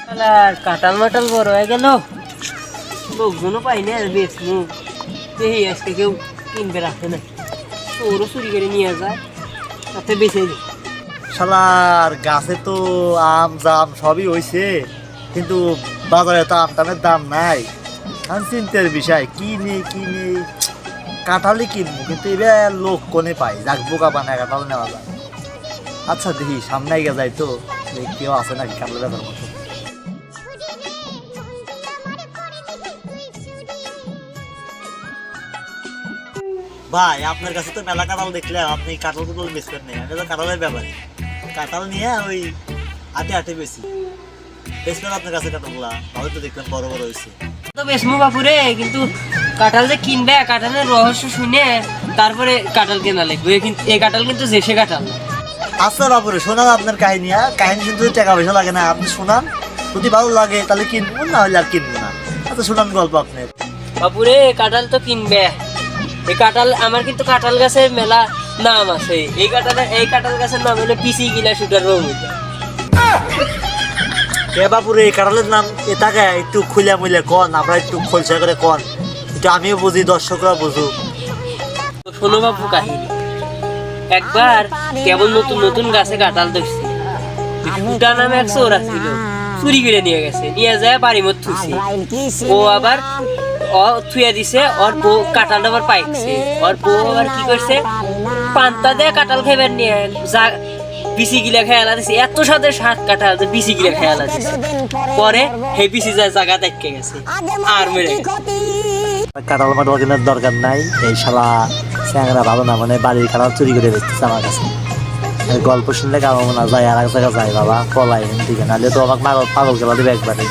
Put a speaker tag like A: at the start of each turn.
A: আর কাঁঠাল মাটাল বড় হয়ে গেল, লোকজনও পাই না বেচমু, দেখি আজকে কেউ কিনবে রাখে না, ওরও চুরি করে নিয়ে যায়, তাতে বেঁচে যায়।
B: শালার গাছে তো আম জাম সবই হয়েছে, কিন্তু বাজারে তো আম টামের দাম নাই। আমি চিন্তার বিষয় কি নেই কাঁঠালই কিনবো, কিন্তু এবার লোক কোনে পাই, যাক বোকা বানায় কাঁঠাল নেওয়া যায়। আচ্ছা দেখি সামনে এগিয়ে যাই তো, দেখি কেউ আছে নাকি কাঁঠাল বেচার মতো। ভাই আপনার কাছে তো মেলা কাঁঠাল দেখলে আপনি কাঁঠাল কুটল বেচবেন না, আমি তো কাঁঠালের ব্যাপারে কাঁঠাল নিয়ে ওই হাটে বেশি বেচবেন আপনার কাছে কাঁঠালগুলা, ভালো তো দেখবেন বড় বড় হয়েছে।
A: তো বেচমু বাপুরে, কিন্তু কাঁঠাল যে কিনবে কাঁঠালের রহস্য শুনে তারপরে কাঁঠাল কেনা লাগবে, কিন্তু এই কাঁঠাল কিন্তু দেশে কাঁঠাল।
B: আচ্ছা বাপুরে শোনান আপনার কাহিনী, কাহিনী কিন্তু টাকা পয়সা লাগে না, আপনি শোনান, যদি ভালো লাগে তাহলে কিনবো, না হলে আর কিনবো না। আচ্ছা শোনান গল্প আপনার।
A: বাপুরে কাঁঠাল তো কিনবে, এই কাঁঠাল আমার কিন্তু কাঁঠাল গাছের মেলা নাম আছে, এই কাঁঠাল গাছের নাম হলো পিসি গিলা শুটার রমিতা।
B: কে বাপুরে এই কাঁঠালের নাম এটাকে একটু খুলে মুলে কন, আমরা একটু খোলসা করে কন, একটু আমিও বুঝি দর্শকরা বুঝুক।
A: শোনো বাপু কাহিনী, একবার কেবল নতুন নতুন গাছে কাঁঠাল ধরছি, ফুটা নামে এক চোরা ছিল, চুরি করে নিয়ে গেছে, নিয়ে যায় বাড়ির মধ্যে থুইছে, ও আবার থুয়ে দিছে, ওর বউ কাঁঠালটা আবার পাইছে, ওর বউ আবার কি করছে, পান্তা দিয়ে কাঁঠাল খাইবার নিয়ে যা বিসি গিলা খেয়ালা দিছে, এত সাথে সাত কাঁঠাল যে বিসি গিলা খেয়ালা দিছে, পরে হে বিসি যায় জায়গা দেখে গেছে আর মেরে
B: কাঁঠাল মাঠ কেনার দরকার নাই, এই শালা চ্যাংরা ভালো না, মানে বাড়ির কাঁঠাল চুরি করে বেচতেছে আমার কাছে। গল্প শুনলে কারো মনে যায় আর এক জায়গায় যায়, বাবা পলাই দিকে, নাহলে তো আমাকে পাগল খেলা দেবে একবারে।